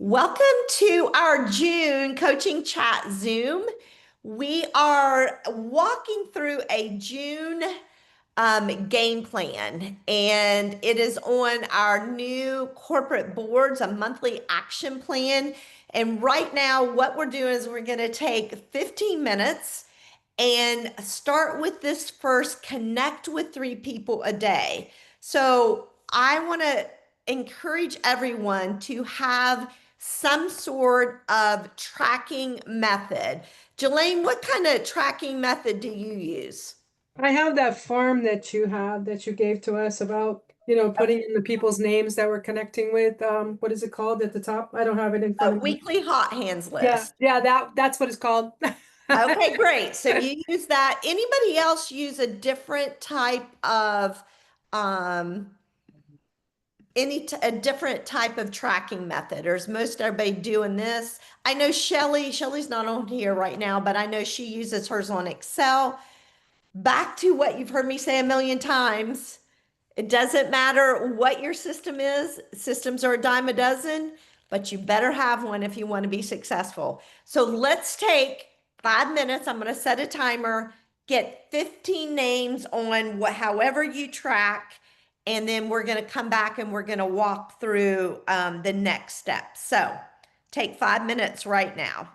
Welcome to our June coaching chat Zoom. We are walking through a June game plan, and it is on our new corporate boards, a monthly action plan. And right now, what we're doing is we're going to take 15 minutes and start with this first connect with three people a day. So I want to encourage everyone to have some sort of tracking method. Jelaine, what kind of tracking method do you use? I have that form that you have that you gave to us about, putting in the people's names that we're connecting with. What is it called at the top? I don't have it in front A of me. weekly hot hands Yeah, list. yeah, that's what it's called. Okay, great. So you use that. Anybody else use a different type of um a different type of tracking method, or is most everybody doing this? I know Shelly's not on here right now, but I know she uses hers on Excel. Back to what you've heard me say a million times. It doesn't matter what your system is. Systems are a dime a dozen, but you better have one if you want to be successful. So let's take 5 minutes. I'm going to set a timer, get 15 names on however you track, and then we're going to come back and we're going to walk through the next step. So take 5 minutes right now.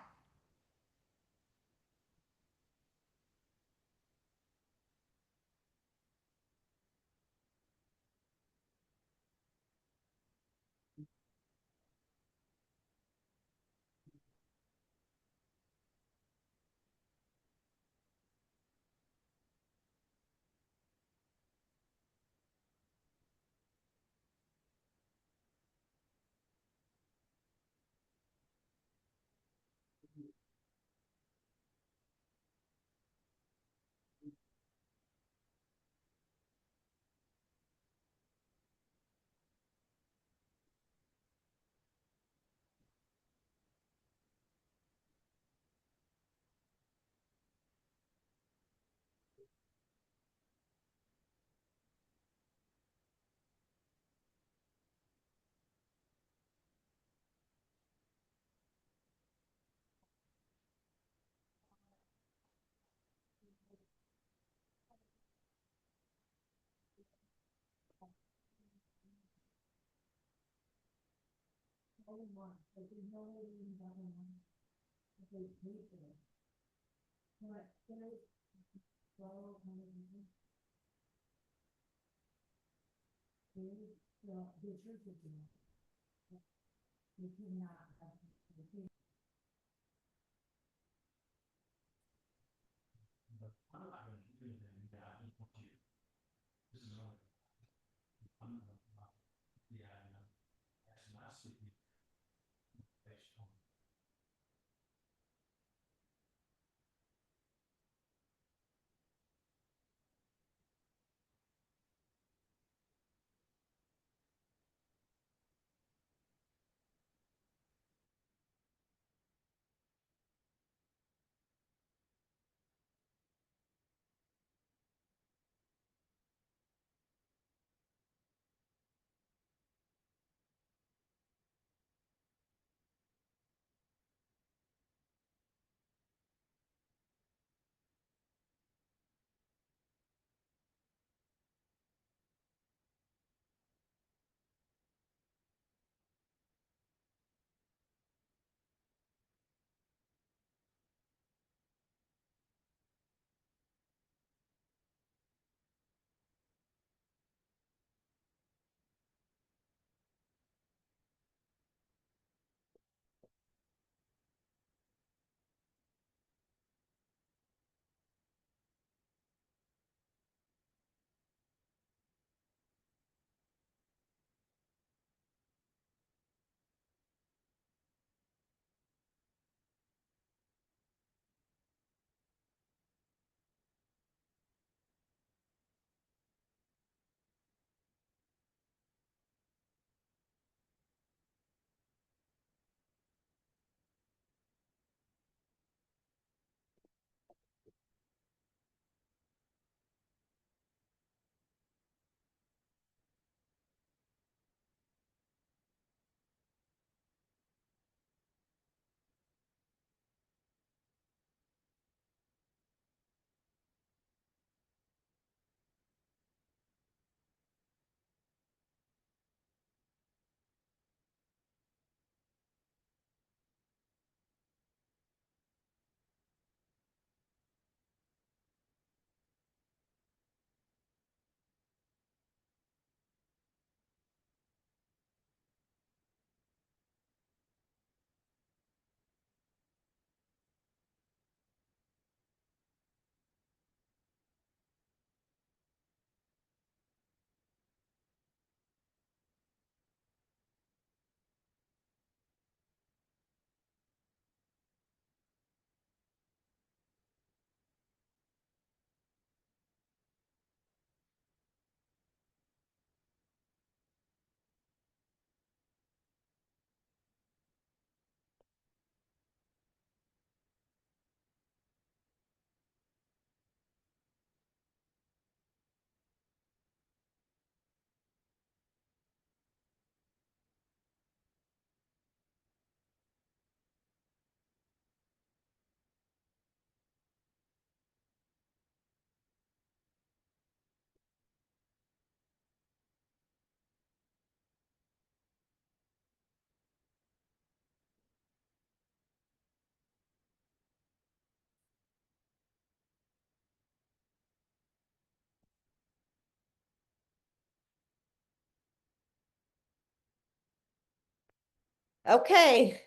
Okay,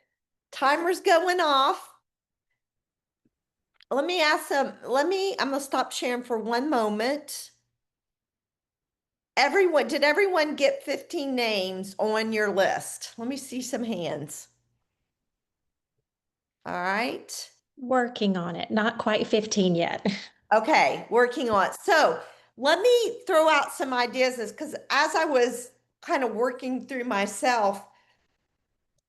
timer's going off. Let me ask I'm gonna stop sharing for one moment. Did everyone get 15 names on your list? Let me see some hands. All right. Working on it. Not quite 15 yet. Okay, working on it. So let me throw out some ideas because as I was kind of working through myself,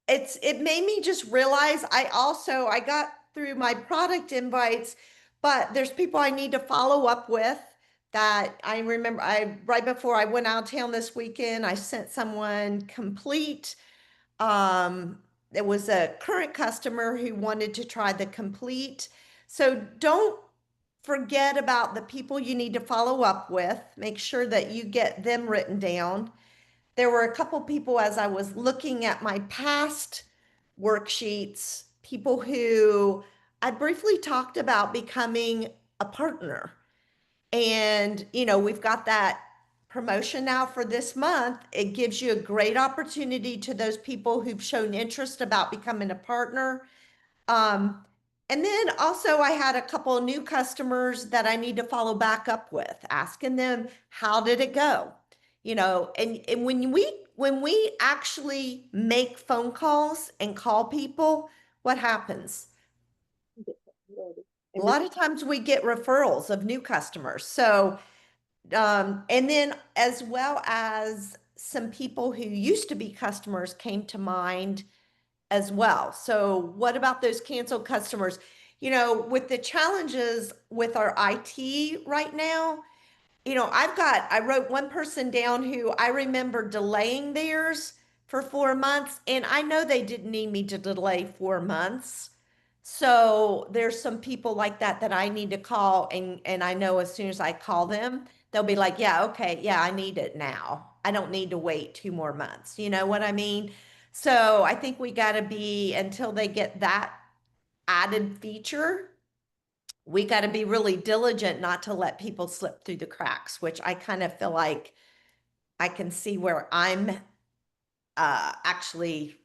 it made me just realize I got through my product invites, but there's people I need to follow up with that I remember I right before I went out of town this weekend, I sent someone complete. It was a current customer who wanted to try the complete. So don't forget about the people you need to follow up with. Make sure that you get them written down. There were a couple people as I was looking at my past worksheets, people who I briefly talked about becoming a partner. And, we've got that promotion now for this month. It gives you a great opportunity to those people who've shown interest about becoming a partner. Um, and then also I had a couple of new customers that I need to follow back up with, asking them, how did it go? And when we actually make phone calls and call people, what happens? A lot of times we get referrals of new customers. So, and then as well as some people who used to be customers came to mind as well. So what about those canceled customers? With the challenges with our IT right now, I wrote one person down who I remember delaying theirs for 4 months, and I know they didn't need me to delay 4 months. So there's some people like that that I need to call, and I know as soon as I call them, they'll be like, yeah, okay, yeah, I need it now. I don't need to wait 2 more months. You know what I mean? So I think we got to be until they get that added feature, we got to be really diligent not to let people slip through the cracks, which I kind of feel like I can see where I'm actually,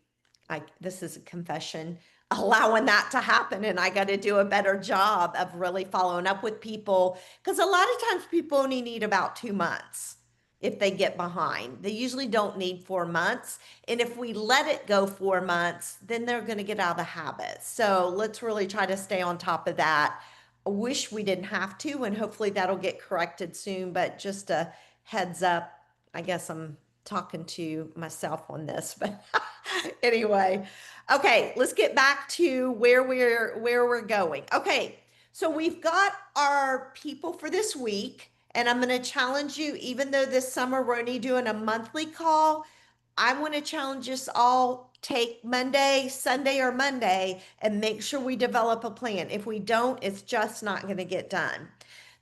this is a confession, allowing that to happen. And I got to do a better job of really following up with people because a lot of times people only need about 2 months if they get behind. They usually don't need 4 months. And if we let it go 4 months, then they're going to get out of the habit. So let's really try to stay on top of that. I wish we didn't have to, and hopefully that'll get corrected soon. But just a heads up, I guess I'm talking to myself on this, but anyway. Okay, let's get back to where we're going. Okay, so we've got our people for this week, and I'm going to challenge you, even though this summer we're only doing a monthly call, I want to challenge us all take Monday, Sunday, or Monday and make sure we develop a plan. If we don't, it's just not going to get done.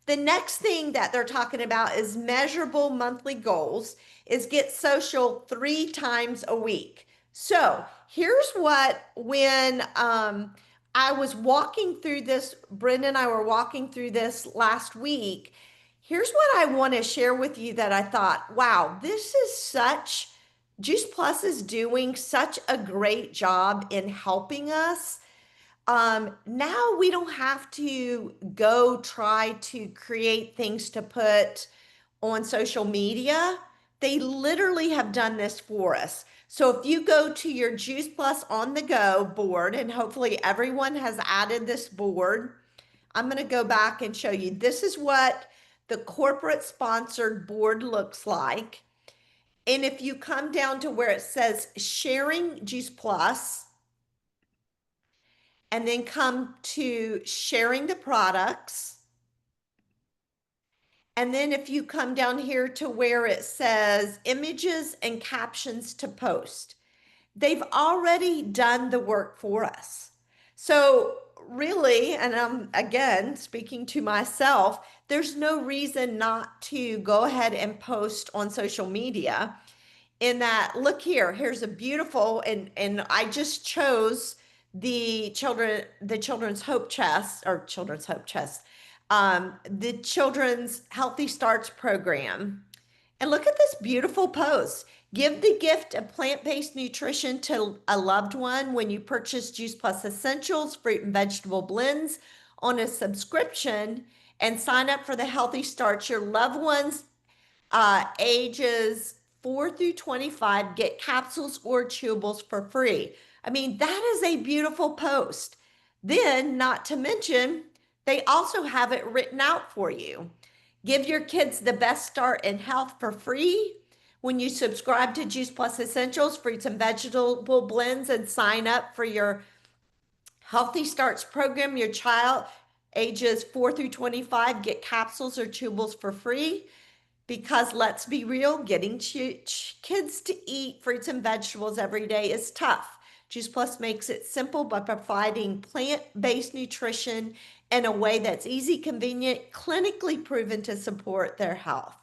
The next thing that they're talking about is measurable monthly goals, is get social 3 times a week. So here's what, when I was walking through this, Brenda and I were walking through this last week. Here's what I want to share with you that I thought, wow, Juice Plus is doing such a great job in helping us. Now we don't have to go try to create things to put on social media. They literally have done this for us. So if you go to your Juice Plus on the go board, and hopefully everyone has added this board, I'm going to go back and show you. This is what the corporate sponsored board looks like. And if you come down to where it says sharing Juice Plus, and then come to sharing the products. And then if you come down here to where it says images and captions to post, they've already done the work for us. So really, and I'm again speaking to myself, there's no reason not to go ahead and post on social media. In that, look here, here's a beautiful, and I just chose the children's hope chest, or children's hope chest, the children's healthy starts program. And look at this beautiful post. Give the gift of plant-based nutrition to a loved one when you purchase Juice Plus Essentials, fruit and vegetable blends on a subscription and sign up for the Healthy Starts. Your loved ones ages 4 through 25 get capsules or chewables for free. I mean, that is a beautiful post. Then, not to mention, they also have it written out for you. Give your kids the best start in health for free when you subscribe to Juice Plus Essentials, fruits and vegetable blends, and sign up for your Healthy Starts program. Your child ages 4 through 25 get capsules or chewables for free. Because let's be real, getting kids to eat fruits and vegetables every day is tough. Juice Plus makes it simple by providing plant-based nutrition in a way that's easy, convenient, clinically proven to support their health.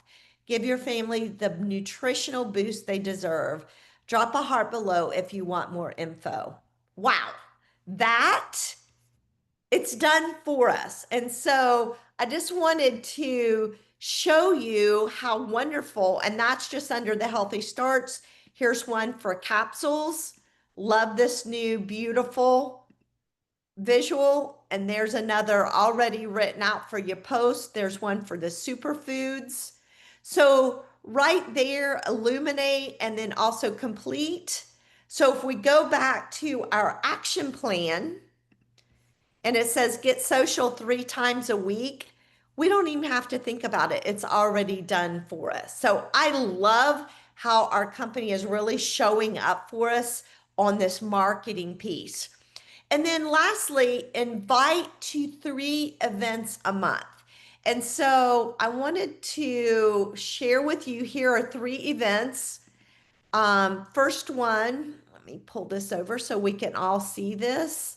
Give your family the nutritional boost they deserve. Drop a heart below if you want more info. Wow, it's done for us. And so I just wanted to show you how wonderful, and that's just under the Healthy Starts. Here's one for capsules. Love this new beautiful visual. And there's another already written out for your post. There's one for the superfoods. So right there, illuminate and then also complete. So if we go back to our action plan, and it says get social 3 times a week, we don't even have to think about it. It's already done for us. So I love how our company is really showing up for us on this marketing piece. And then lastly, invite to 3 events a month. And so I wanted to share with you, here are 3 events. First one, let me pull this over so we can all see this.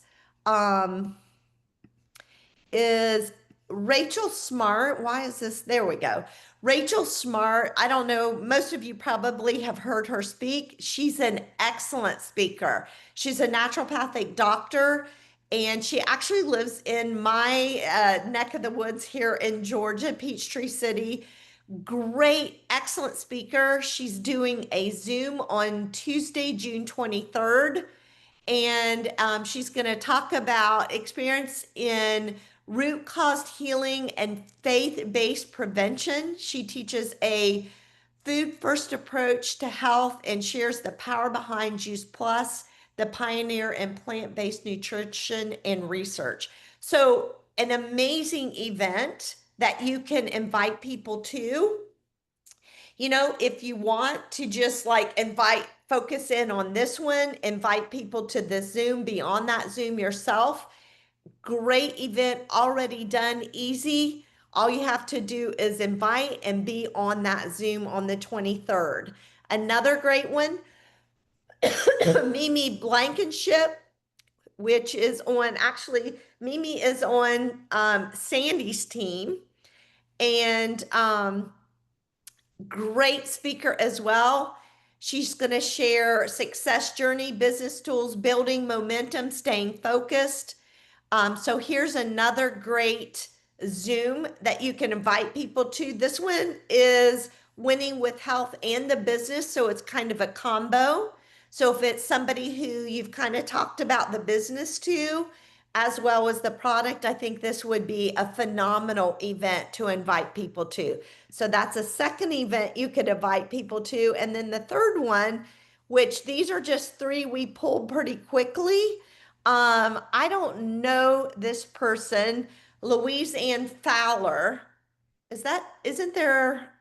Is Rachel Smart. Why is this? There we go. Rachel Smart. I don't know. Most of you probably have heard her speak. She's an excellent speaker. She's a naturopathic doctor, and she actually lives in my neck of the woods here in Georgia, Peachtree City. Great, excellent speaker. She's doing a Zoom on Tuesday, June 23rd. And she's going to talk about experience in root cause healing and faith-based prevention. She teaches a food-first approach to health and shares the power behind Juice Plus, the pioneer in plant-based nutrition and research. So an amazing event that you can invite people to. You know, if you want to just like focus in on this one, invite people to the Zoom, be on that Zoom yourself. Great event, already done, easy. All you have to do is invite and be on that Zoom on the 23rd. Another great one, Mimi Blankenship, which is on, actually, Mimi is on Sandy's team, and great speaker as well. She's going to share success journey, business tools, building momentum, staying focused. So here's another great Zoom that you can invite people to. This one is winning with health and the business. So it's kind of a combo. So if it's somebody who you've kind of talked about the business to, as well as the product, I think this would be a phenomenal event to invite people to. So that's a second event you could invite people to. And then the third one, which these are just 3 we pulled pretty quickly. I don't know this person, Louise Ann Fowler. Isn't there,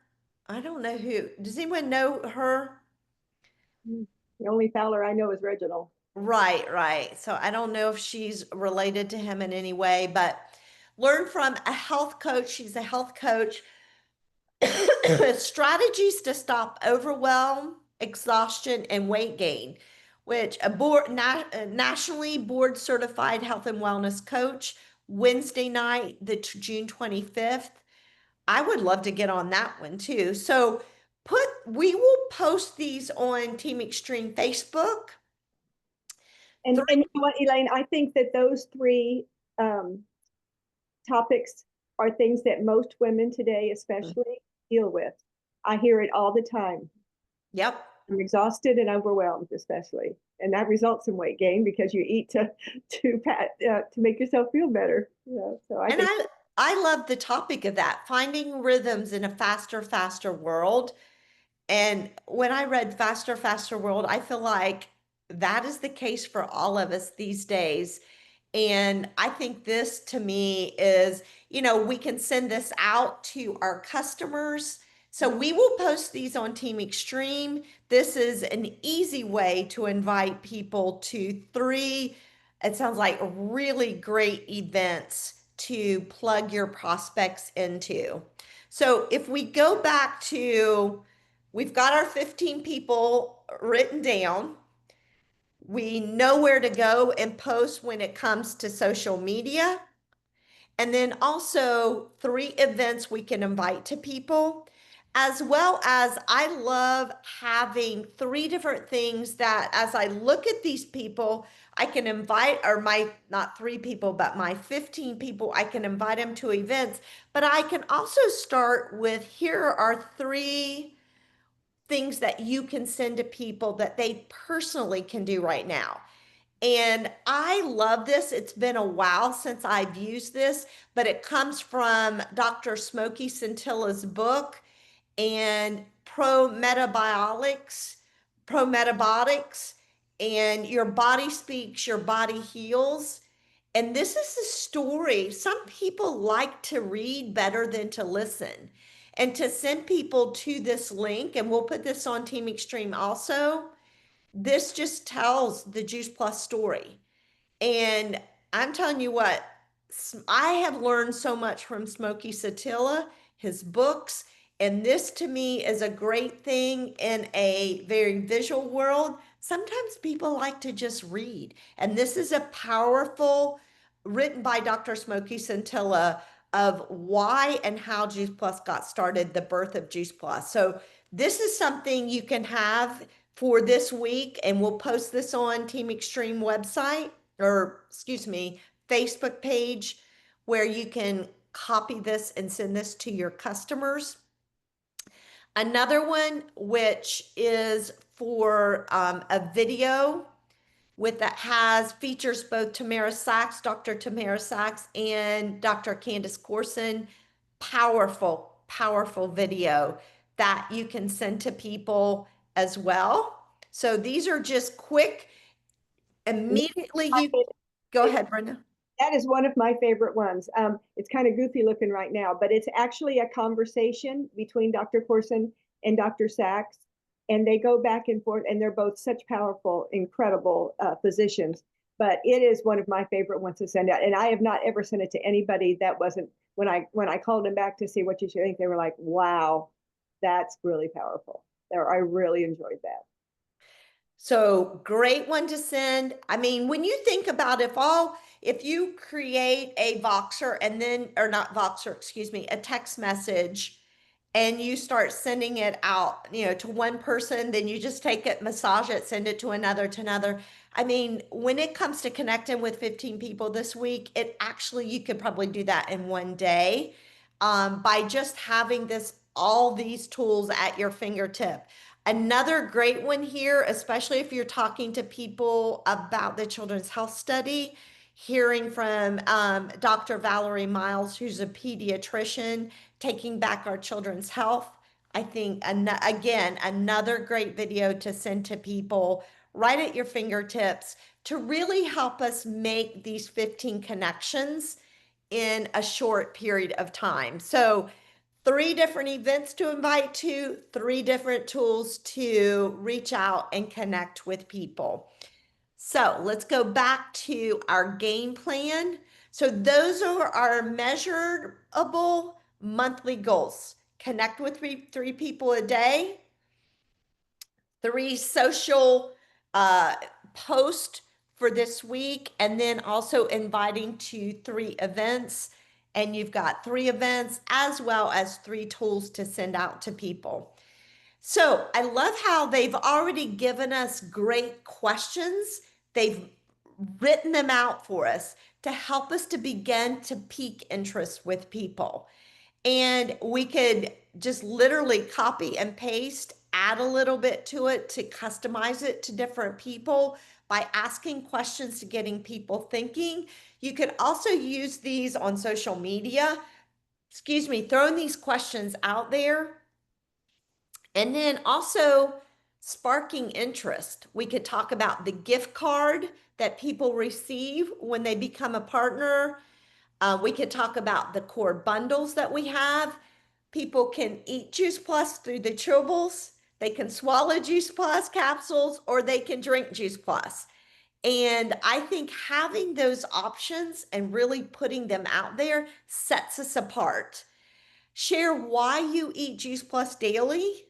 I don't know who, does anyone know her? The only Fowler I know is Reginald. Right. So I don't know if she's related to him in any way, but learn from a health coach. She's a health coach. Strategies to stop overwhelm, exhaustion, and weight gain, which a nationally board certified health and wellness coach. Wednesday night, June 25th. I would love to get on that one too. So we will post these on Team Extreme Facebook. And you know what, Elaine, I think that those 3 topics are things that most women today especially deal with. I hear it all the time. Yep. I'm exhausted and overwhelmed, especially, and that results in weight gain because you eat to make yourself feel better. So I And think I love the topic of that, finding rhythms in a faster world. And when I read Faster World, I feel like that is the case for all of us these days. And I think this to me is, we can send this out to our customers. So we will post these on Team Extreme. This is an easy way to invite people to 3, it sounds like really great events to plug your prospects into. So if we go back to, we've got our 15 people written down. We know where to go and post when it comes to social media. And then also 3 events we can invite to people, as well as I love having 3 different things that as I look at these people, I can invite, or my, not 3 people, but my 15 people, I can invite them to events. But I can also start with, here are 3 things that you can send to people that they personally can do right now. And I love this. It's been a while since I've used this, but it comes from Dr. Smokey Scintilla's book and Pro Metabiotics, and your body speaks, your body heals. And this is a story. Some people like to read better than to listen. And to send people to this link, and we'll put this on Team Extreme also, this just tells the Juice Plus story. And I'm telling you what, I have learned so much from Smokey Scintilla, his books, and this to me is a great thing in a very visual world. Sometimes people like to just read, and this is a powerful, written by Dr. Smokey Scintilla, of why and how Juice Plus got started, the birth of Juice Plus. So this is something you can have for this week, and we'll post this on Team Extreme website, or excuse me, Facebook page, where you can copy this and send this to your customers. Another one, which is for a video that features both Tamara Sachs, Dr. Tamara Sachs, and Dr. Candace Corson. Powerful video that you can send to people as well. So these are just quick, immediately you go ahead, Brenda. that is one of my favorite ones. It's kind of goofy looking right now, but it's actually a conversation between Dr. Corson and Dr. Sachs, and they go back and forth, and they're both such powerful, incredible physicians. But it is one of my favorite ones to send out, and I have not ever sent it to anybody that wasn't. When I called them back to see what you should think, they were like, "Wow, that's really powerful." There, I really enjoyed that. So great one to send. I mean, when you think about if you create a Voxer and then, or not Voxer, excuse me, a text message, and you start sending it out, to one person, then you just take it, massage it, send it to another. I mean, when it comes to connecting with 15 people this week, you could probably do that in one day, by just having all these tools at your fingertip. Another great one here, especially if you're talking to people about the Children's Health Study, hearing from Dr. Valerie Miles, who's a pediatrician, Taking Back Our Children's Health. I think, again, another great video to send to people right at your fingertips to really help us make these 15 connections in a short period of time. So 3 different events to invite to, 3 different tools to reach out and connect with people. So let's go back to our game plan. So those are our measurable monthly goals. Connect with 3 people a day, 3 social posts for this week, and then also inviting to 3 events. And you've got 3 events as well as 3 tools to send out to people. So I love how they've already given us great questions. They've written them out for us to help us to begin to pique interest with people. And we could just literally copy and paste add a little bit to it to customize it to different people by asking questions to getting people thinking. You could also use these on social media, throwing these questions out there. And then also sparking interest. We could talk about the gift card that people receive when they become a partner. We could talk about the core bundles that we have. People can eat Juice Plus through the chewables. They can swallow Juice Plus capsules, or they can drink Juice Plus. And I think having those options and really putting them out there sets us apart. Share why you eat Juice Plus daily.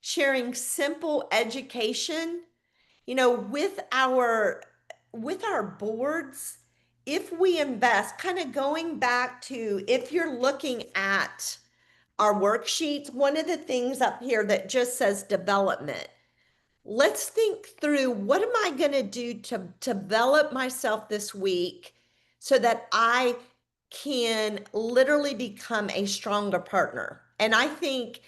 Sharing simple education, with our boards, if we invest, kind of going back to, if you're looking at our worksheets, one of the things up here that just says development, let's think through, what am I going to do to develop myself this week so that I can literally become a stronger partner? And I think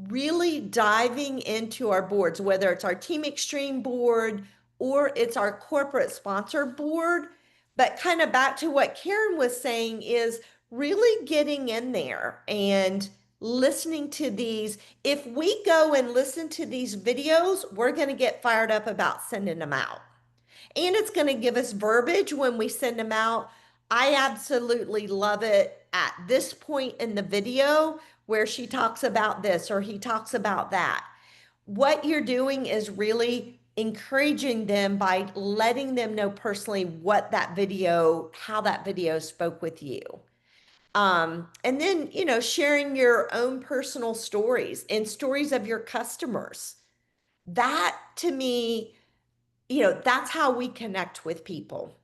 really diving into our boards, whether it's our Team Extreme board or it's our corporate sponsor board, but kind of back to what Karen was saying, is really getting in there and listening to these. If we go and listen to these videos, we're going to get fired up about sending them out. And it's going to give us verbiage when we send them out. I absolutely love it at this point in the video where she talks about this or he talks about that. What you're doing is really encouraging them by letting them know personally what that video, how that video spoke with you. And then, sharing your own personal stories and stories of your customers. That to me, that's how we connect with people.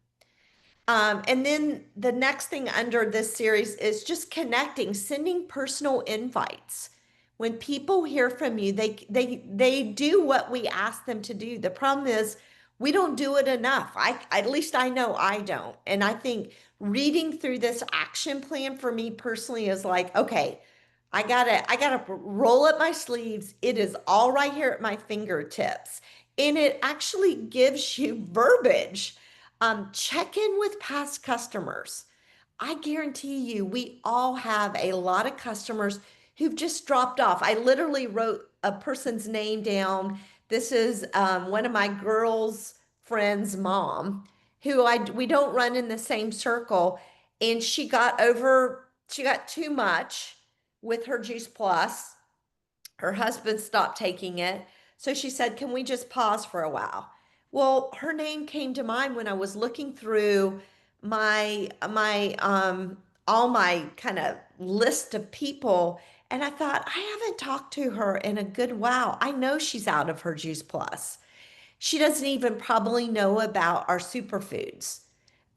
And then the next thing under this series is just connecting, sending personal invites. When people hear from you, they do what we ask them to do. The problem is we don't do it enough. At least I know I don't. And I think reading through this action plan for me personally is like, okay, I gotta roll up my sleeves. It is all right here at my fingertips. And it actually gives you verbiage. Check in with past customers. I guarantee you, we all have a lot of customers who've just dropped off. I literally wrote a person's name down. This is one of my girls' friends' mom, who we don't run in the same circle, and she got too much with her Juice Plus. Her husband stopped taking it. So she said, can we just pause for a while? Well, her name came to mind when I was looking through my all my kind of list of people, and I thought, I haven't talked to her in a good while. I know she's out of her Juice Plus. She doesn't even probably know about our superfoods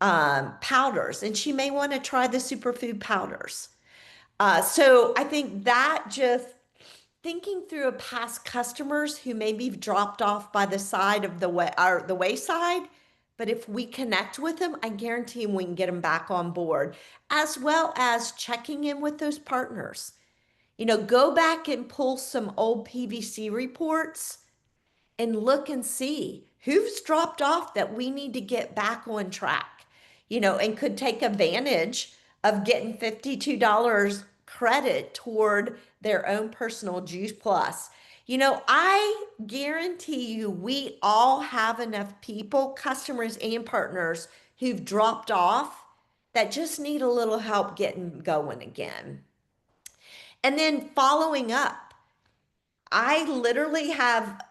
powders, and she may want to try the superfood powders. So I think that just thinking through past customers who maybe dropped off by the side of the way, or the wayside, but if we connect with them, I guarantee we can get them back on board, as well as checking in with those partners. Go back and pull some old PVC reports and look and see who's dropped off that we need to get back on track, and could take advantage of getting $52 credit toward their own personal Juice Plus. I guarantee you, we all have enough people, customers and partners, who've dropped off that just need a little help getting going again. And then following up, I literally have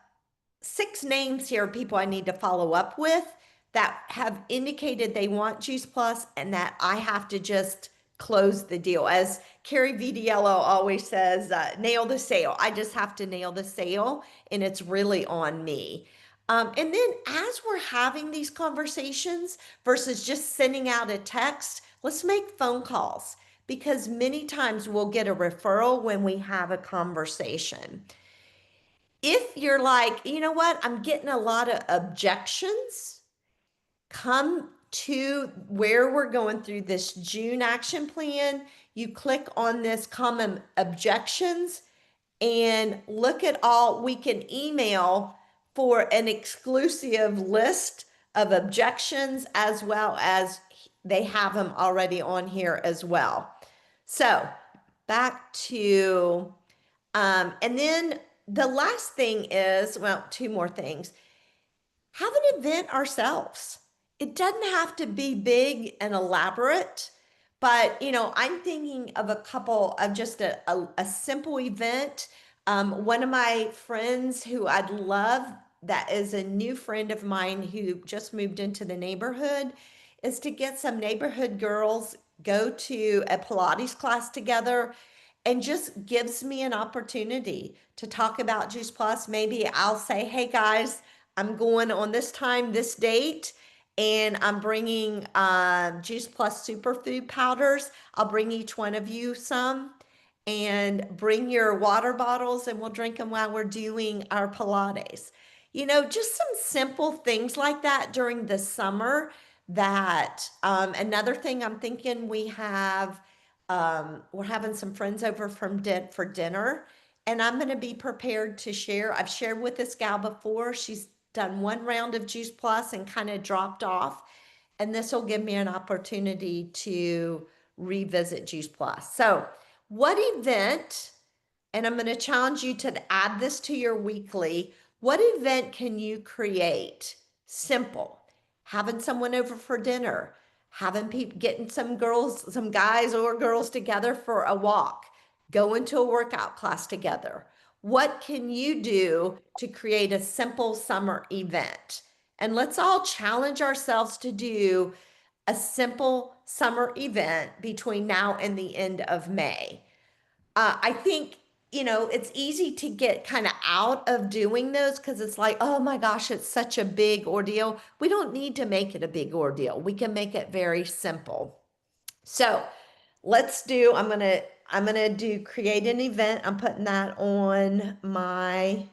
6 names here of people I need to follow up with that have indicated they want Juice Plus, and that I have to just close the deal. As Carrie Vidiello always says, nail the sale. I just have to nail the sale, and it's really on me. And then as we're having these conversations versus just sending out a text, let's make phone calls, because many times we'll get a referral when we have a conversation. If you're like, you know what, I'm getting a lot of objections, come to where we're going through this June action plan. You click on this common objections, and look at all we can email for an exclusive list of objections, as well as they have them already on here as well. So back to, and then the last thing is, well, two more things. Have an event ourselves. It doesn't have to be big and elaborate, but I'm thinking of a couple of just a simple event. One of my friends who I'd love, that is a new friend of mine who just moved into the neighborhood, is to get some neighborhood girls go to a Pilates class together, and just gives me an opportunity to talk about Juice Plus. Maybe I'll say, hey guys, I'm going on this time, this date, and I'm bringing Juice Plus superfood powders. I'll bring each one of you some, and bring your water bottles, and we'll drink them while we're doing our Pilates. Just some simple things like that during the summer. That another thing I'm thinking, we're having some friends over for dinner, and I'm going to be prepared to share. I've shared with this gal before. She's done one round of Juice Plus and kind of dropped off. And this will give me an opportunity to revisit Juice Plus. So what event, and I'm going to challenge you to add this to your weekly, what event can you create? Simple. Having someone over for dinner, having people, getting some guys or girls together for a walk, going to a workout class together. What can you do to create a simple summer event? And let's all challenge ourselves to do a simple summer event between now and the end of May. I think, it's easy to get kind of out of doing those because it's like, oh my gosh, it's such a big ordeal. We don't need to make it a big ordeal. We can make it very simple. So I'm gonna do create an event. I'm putting that on my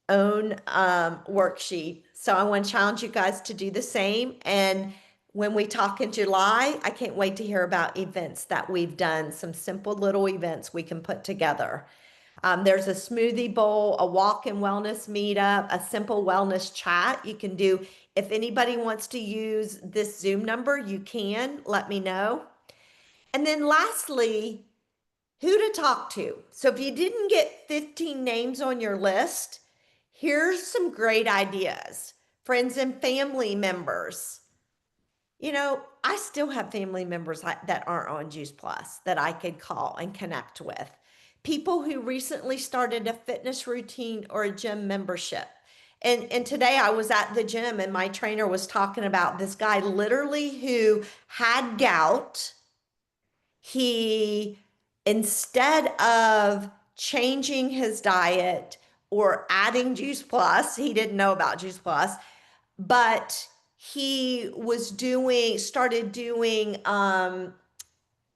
own worksheet. So I want to challenge you guys to do the same. And when we talk in July, I can't wait to hear about events that we've done, some simple little events we can put together. There's a smoothie bowl, a walk and wellness meetup, a simple wellness chat you can do. If anybody wants to use this Zoom number, you can let me know. And then lastly, who to talk to. So if you didn't get 15 names on your list, here's some great ideas. Friends and family members. I still have family members that aren't on Juice Plus that I could call and connect with. People who recently started a fitness routine or a gym membership. And today I was at the gym and my trainer was talking about this guy literally who had gout. He, instead of changing his diet or adding Juice Plus, he didn't know about Juice Plus, but he started doing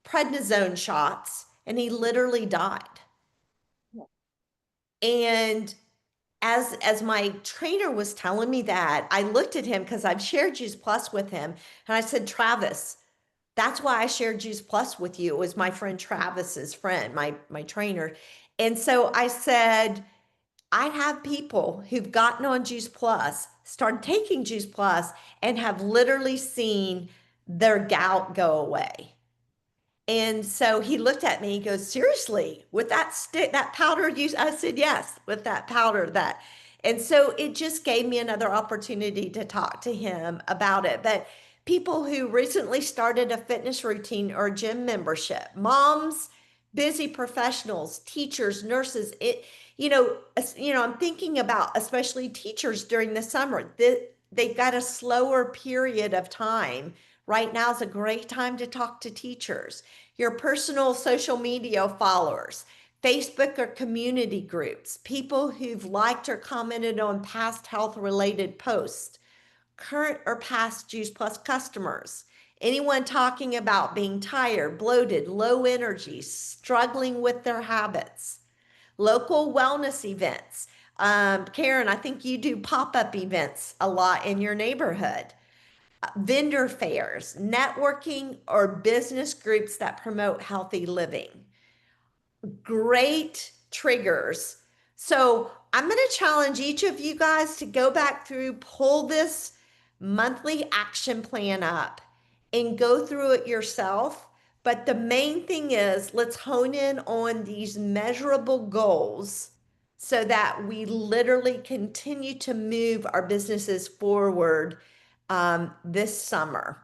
prednisone shots, and he literally died. And as my trainer was telling me that, I looked at him because I've shared Juice Plus with him, and I said, Travis, that's why I shared Juice Plus with you. It was my friend Travis's friend, my trainer. And so I said, I have people who've gotten on Juice Plus, started taking Juice Plus, and have literally seen their gout go away. And so he looked at me, he goes, seriously, with that stick, that powder use? I said, yes, with that powder, that. And so it just gave me another opportunity to talk to him about it. But people who recently started a fitness routine or gym membership, moms, busy professionals, teachers, nurses, I'm thinking about especially teachers during the summer. They've got a slower period of time. Right now is a great time to talk to teachers, your personal social media followers, Facebook or community groups, people who've liked or commented on past health-related posts, current or past Juice Plus customers, anyone talking about being tired, bloated, low energy, struggling with their habits, local wellness events. Karen, I think you do pop-up events a lot in your neighborhood. Vendor fairs, networking, or business groups that promote healthy living. great triggers. So I'm going to challenge each of you guys to go back through, pull this monthly action plan up and go through it yourself. But the main thing is let's hone in on these measurable goals so that we literally continue to move our businesses forward this summer.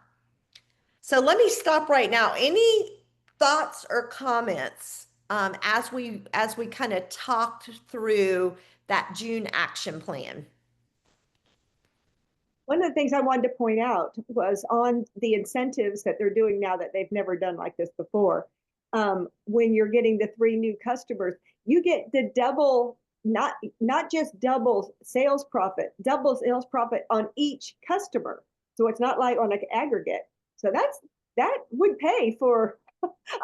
So let me stop right now. Any thoughts or comments as we kind of talked through that June action plan? One of the things I wanted to point out was on the incentives that they're doing now that they've never done like this before. When you're getting the 3 new customers, you get the double, not just double sales profit on each customer. So it's not like on an aggregate. So that would pay for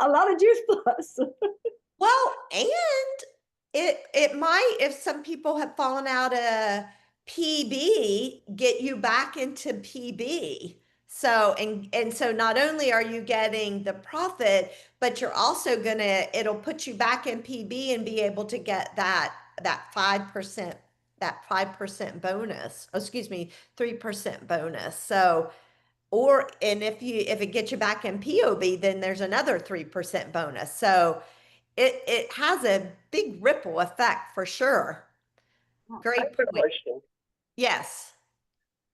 a lot of Juice Plus. Well, and it might, if some people have fallen out of PB, get you back into PB. So and so not only are you getting the profit, but you're also it'll put you back in PB and be able to get that 5% bonus. Oh, excuse me, 3% bonus. So and if it gets you back in POB, then there's another 3% bonus. So it has a big ripple effect for sure. I Great have a point. question. Yes.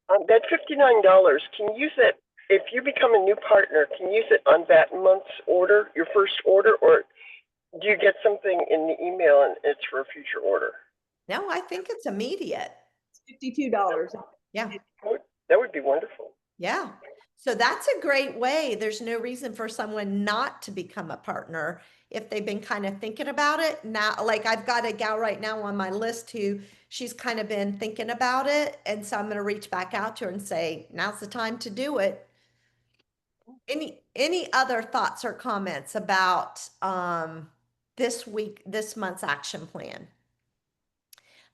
That $59, can you use it if you become a new partner? Can you use it on that month's order, your first order, or do you get something in the email and it's for a future order? No, I think it's immediate. $52. Yeah. That would be wonderful. Yeah. So that's a great way. There's no reason for someone not to become a partner if they've been kind of thinking about it. Now, like I've got a gal right now on my list who she's kind of been thinking about it. And so I'm going to reach back out to her and say, now's the time to do it. Any other thoughts or comments about this month's action plan?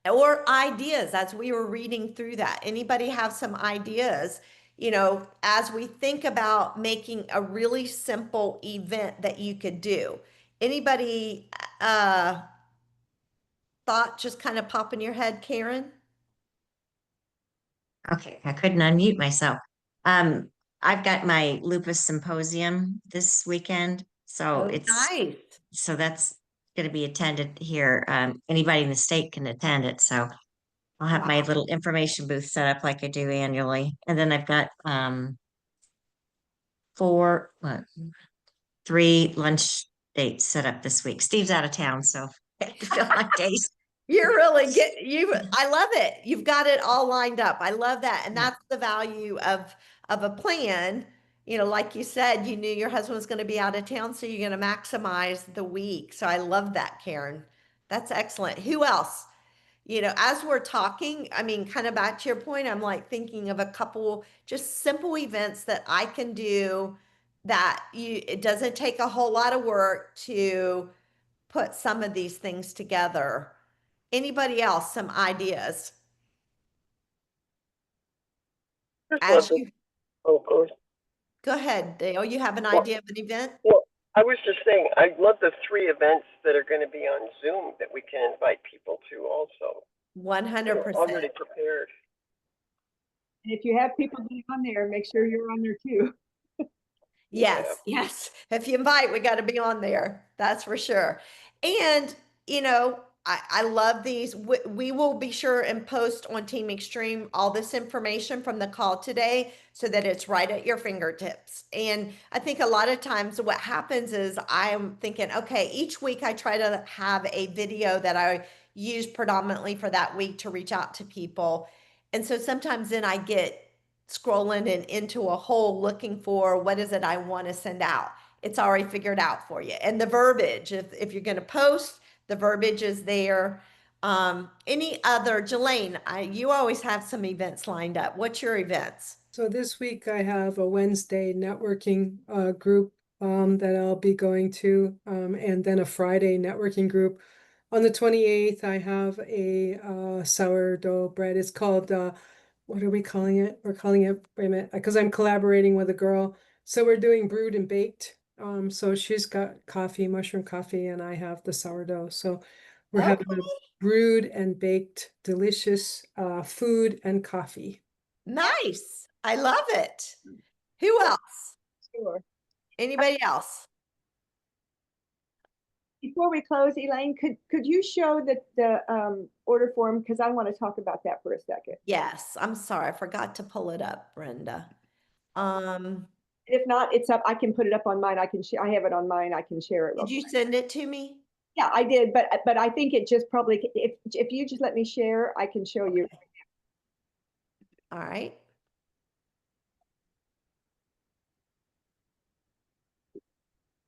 Or ideas as we were reading through that? Anybody have some ideas? As we think about making a really simple event that you could do. Anybody thought just kind of pop in your head, Karen? Okay, I couldn't unmute myself. I've got my lupus symposium this weekend, so Oh, nice. that's going to be attended here. Anybody in the state can attend it, so I'll have my Wow. little information booth set up like I do annually, and then I've got three lunch dates set up this week. Steve's out of town, so I have to fill my days. You're really I love it. You've got it all lined up. I love that. And Yeah. that's the value of a plan. Like you said, you knew your husband was going to be out of town, so you're going to maximize the week. So I love that, Karen. That's excellent. Who else? As we're talking, I mean, kind of back to your point, I'm like thinking of a couple just simple events that I can do that it doesn't take a whole lot of work to put some of these things together. Anybody else, some ideas? Go ahead, Dale. You have an idea of an event? Well, I was just saying, I love the 3 events that are going to be on Zoom that we can invite people to also. 100%. Already prepared. And if you have people getting on there, make sure you're on there too. Yes, yes. If you invite, we got to be on there. That's for sure. And, I love these. We will be sure and post on Team Extreme all this information from the call today so that it's right at your fingertips. And I think a lot of times what happens is I'm thinking, okay, each week I try to have a video that I use predominantly for that week to reach out to people. And so sometimes then I get scrolling and into a hole looking for what is it I want to send out. It's already figured out for you. And the verbiage, if you're going to post, the verbiage is there. Any other, Jelaine, you always have some events lined up. What's your events? So this week I have a Wednesday networking group that I'll be going to, and then a Friday networking group. On the 28th, I have a sourdough bread. It's called, what are we calling it? We're calling it, wait a minute, because I'm collaborating with a girl. So we're doing brewed and baked So she's got coffee, mushroom coffee, and I have the sourdough. So we're Okay. having a brewed and baked delicious food and coffee. Nice. I love it. Who else? Sure. Anybody else? Before we close, Elaine, could you show the order form? Because I want to talk about that for a second. Yes, I'm sorry. I forgot to pull it up, Brenda. If not, it's up. I can put it up on mine. I can share. I have it on mine. I can share it. Did you send it to me? Yeah, I did, but I think it just probably if you just let me share, I can show you. All right.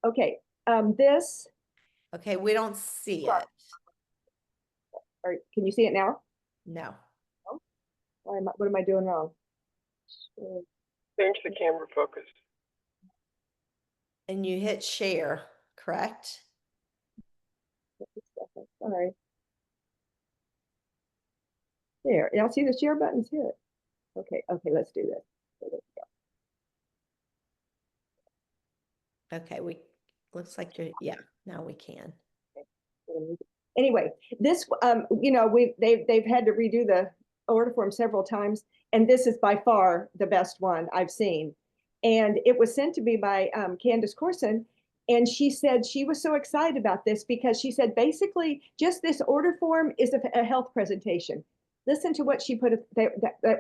Okay, this, Okay, we don't see Sure. it. or can you see it now? No. What am I doing wrong? Change the camera focus. And you hit share, correct? Sorry. There, y'all see the share buttons here? Okay, let's do this. There we Okay, looks like yeah, now we can. go. Anyway, this, they've had to redo the order form several times, and this is by far the best one I've seen. And it was sent to me by Candace Corson, and she said she was so excited about this because she said basically just this order form is a health presentation. Listen to what she put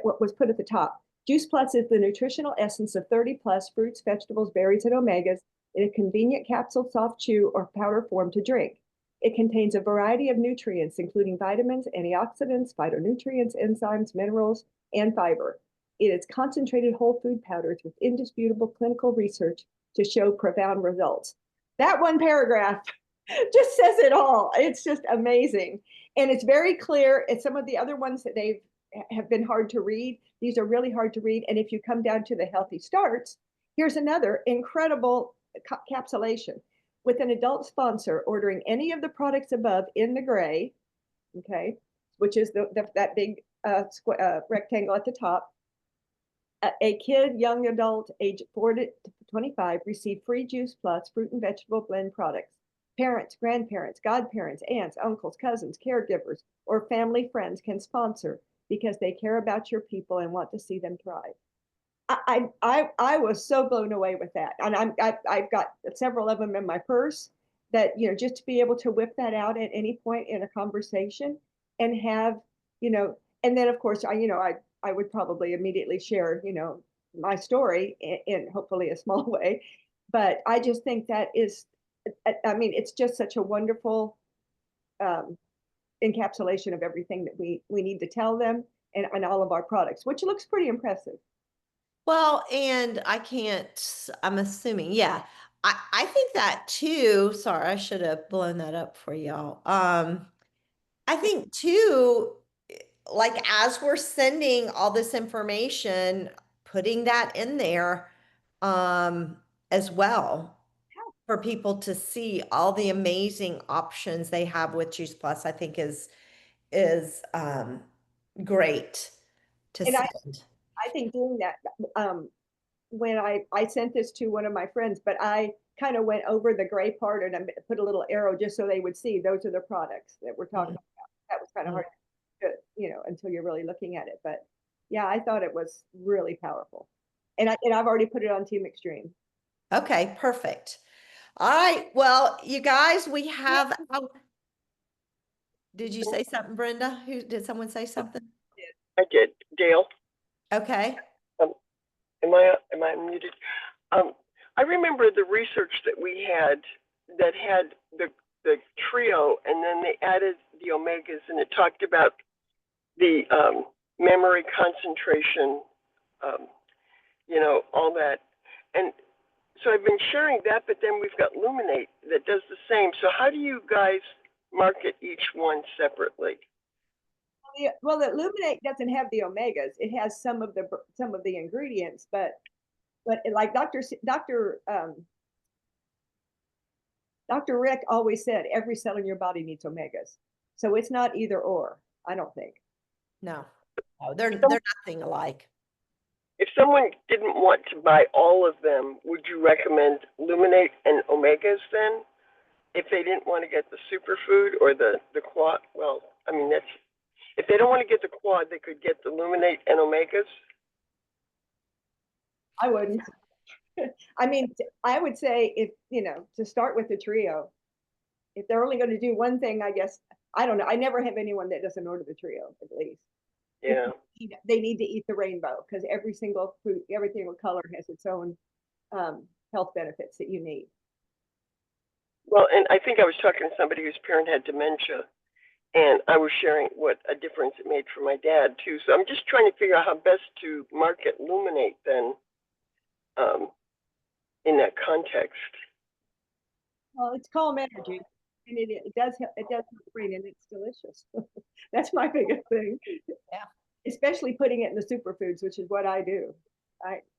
what was put at the top. Juice Plus is the nutritional essence of 30 plus fruits, vegetables, berries, and omegas in a convenient capsule, soft chew, or powder form to drink. It contains a variety of nutrients, including vitamins, antioxidants, phytonutrients, enzymes, minerals, and fiber. It is concentrated whole food powders with indisputable clinical research to show profound results. That one paragraph just says it all. It's just amazing. And it's very clear. It's some of the other ones that have been hard to read. These are really hard to read. And if you come down to the healthy starts, here's another incredible capsulation. With an adult sponsor ordering any of the products above in the gray, okay, which is that big rectangle at the top, a kid, young adult, age 4 to 25, receive free Juice Plus fruit and vegetable blend products. Parents, grandparents, godparents, aunts, uncles, cousins, caregivers, or family friends can sponsor because they care about your people and want to see them thrive. I was so blown away with that, and I've got several of them in my purse. That just to be able to whip that out at any point in a conversation and have and then of course I would probably immediately share my story in hopefully a small way, but I just think that is, I mean, it's just such a wonderful encapsulation of everything that we need to tell them and all of our products, which looks pretty impressive. Well, and I'm assuming, yeah. I think that too. Sorry, I should have blown that up for y'all. I think too, like as we're sending all this information, putting that in there as well for people to see all the amazing options they have with Juice Plus, I think is great to And send. I think doing that, when I sent this to one of my friends, but I kind of went over the gray part and I put a little arrow just so they would see those are the products that we're talking about. That was kind of hard to, until you're really looking at it. But yeah, I thought it was really powerful. And I've already put it on Team Extreme. Okay, perfect. All right. Well, you guys, we have. Did you say something, Brenda? Did someone say something? I did. Dale, Okay. am I unmuted? I remember the research that we had that had the trio, and then they added the omegas, and it talked about the memory concentration, all that. And so I've been sharing that, but then we've got Luminate that does the same. So how do you guys market each one separately? Well, the Luminate doesn't have the omegas. It has some of the ingredients, but like Dr. Rick always said, every cell in your body needs omegas. So it's not either or, I don't think. No, they're nothing alike. if someone didn't want to buy all of them, would you recommend Luminate and Omegas then? If they didn't want to get the superfood or the quad, well, I mean, that's, if they don't want to get the quad, they could get the Luminate and Omegas. I wouldn't. I mean, I would say if, to start with the trio, if they're only going to do one thing, I guess, I don't know. I never have anyone that doesn't order the trio, at least. Yeah. They need to eat the rainbow because every single food, every single color has its own health benefits that you need. Well, and I think I was talking to somebody whose parent had dementia, and I was sharing what a difference it made for my dad too. So I'm just trying to figure out how best to market Luminate then, in that context. Well, it's calm energy, and it does help the brain, and it's delicious. That's my biggest thing. Yeah. Especially putting it in the superfoods, which is what I do.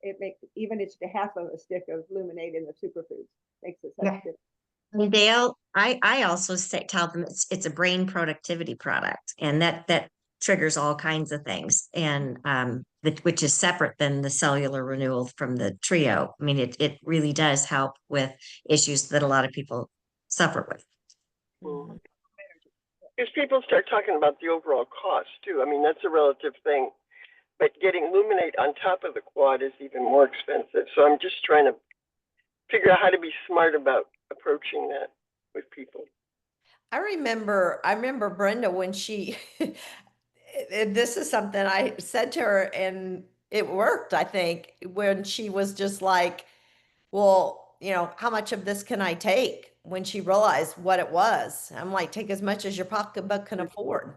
It makes even it's the half of a stick of Luminate in the superfoods makes it such Yeah. difference. And Dale, I also tell them it's a brain productivity product, and that triggers all kinds of things, and which is separate than the cellular renewal from the trio. I mean, it really does help with issues that a lot of people suffer with. Mhm. Because people start talking about the overall cost too. I mean, that's a relative thing, but getting Luminate on top of the quad is even more expensive. So I'm just trying to figure out how to be smart about approaching that with people. I remember Brenda when she, this is something I said to her and it worked, I think, when she was just like, well, how much of this can I take? When she realized what it was, I'm like, take as much as your pocketbook can afford.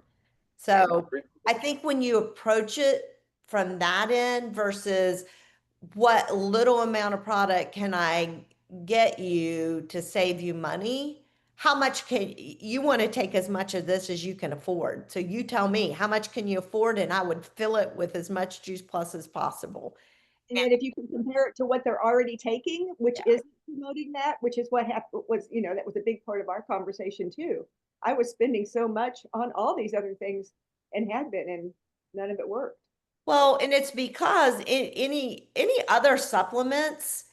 So I think when you approach it from that end versus what little amount of product can I get you to save you money? How much can you want to take as much of this as you can afford? So you tell me, how much can you afford? And I would fill it with as much Juice Plus as possible. And then if you can compare it to what they're already taking, which is promoting that, which is what happened was, that was a big part of our conversation too. I was spending so much on all these other things and had been, and none of it worked. Well, and it's because in any other supplements,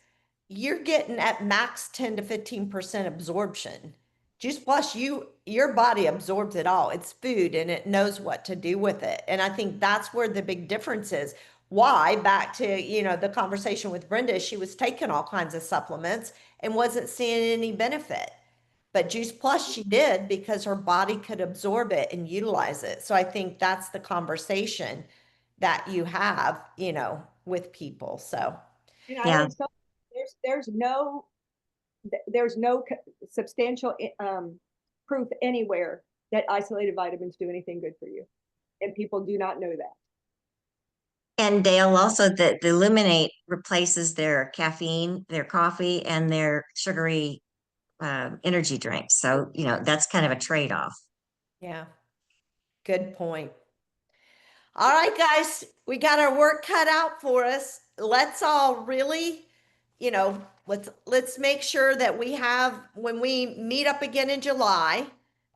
you're getting at max 10 to 15% absorption. Juice Plus, your body absorbs it all. It's food and it knows what to do with it. And I think that's where the big difference is. Why, back to, the conversation with Brenda, she was taking all kinds of supplements and wasn't seeing any benefit. But Juice Plus, she did because her body could absorb it and utilize it. So I think that's the conversation that you have, with people. So, And I Yeah. always tell there's no substantial proof anywhere that isolated vitamins do anything good for you, and people do not know that. And Dale, also the Luminate replaces their caffeine, their coffee, and their sugary energy drinks. So, that's kind of a trade-off. yeah, good point. All right, guys, we got our work cut out for us. Let's all really, let's make sure that we have, when we meet up again in July,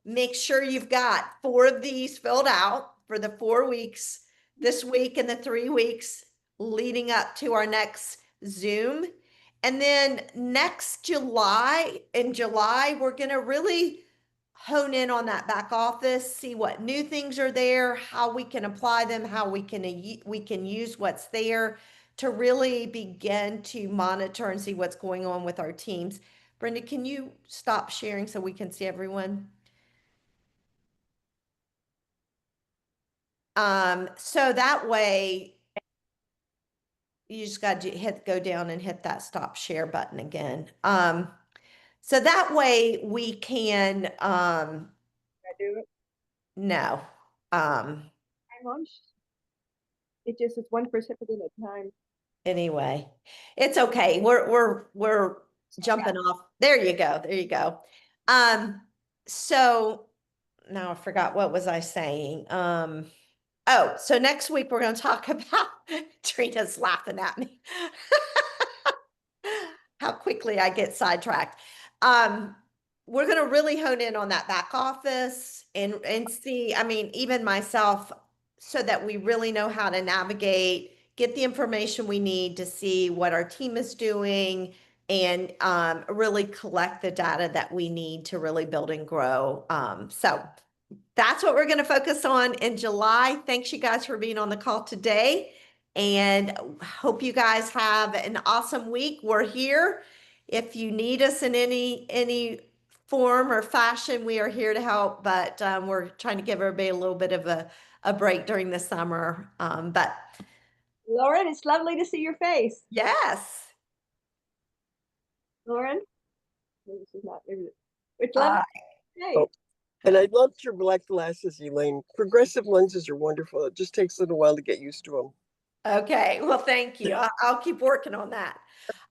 make sure you've got 4 of these filled out for the 4 weeks, this week and the 3 weeks leading up to our next Zoom. And then next July, we're going to really hone in on that back office, see what new things are there, how we can apply them, how we can use what's there to really begin to monitor and see what's going on with our teams. Brenda, can you stop sharing so we can see everyone? So that way you just got to go down and hit that stop share button again. So that way we can, I do it. no, I'm on. It just is one precipitant at a time. anyway, it's okay. We're jumping off. There you go. There you go. So now I forgot, what was I saying? Oh, so next week we're going to talk about, Trina's laughing at me. How quickly I get sidetracked. We're going to really hone in on that back office and see, I mean, even myself, so that we really know how to navigate get the information we need to see what our team is doing and really collect the data that we need to really build and grow. So that's what we're going to focus on in July. Thanks you guys for being on the call today, and hope you guys have an awesome week. We're here. If you need us in any form or fashion, we are here to help, but we're trying to give everybody a little bit of a break during the summer. But Lauren, it's lovely to see your face. yes. Lauren? Maybe she's not. Maybe it's lovely. Hey. Oh. And I loved your black glasses, Elaine. Progressive lenses are wonderful. It just takes a little while to get used to them. Okay, well, thank you. I'll keep working on that.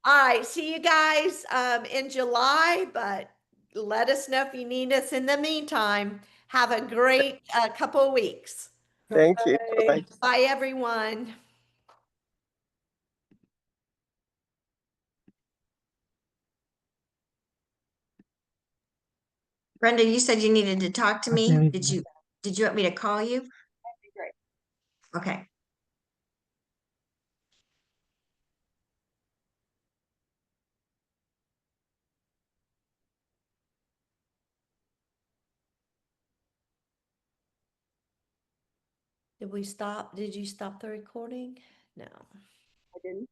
All right, see you guys in July, but let us know if you need us in the meantime. Have a great couple of weeks. Thank you. Bye. Bye. Bye, everyone. Brenda, you said you needed to talk to me. Did you want me to call you? That'd be great. Okay. Did we stop? Did you stop the recording? No. I didn't.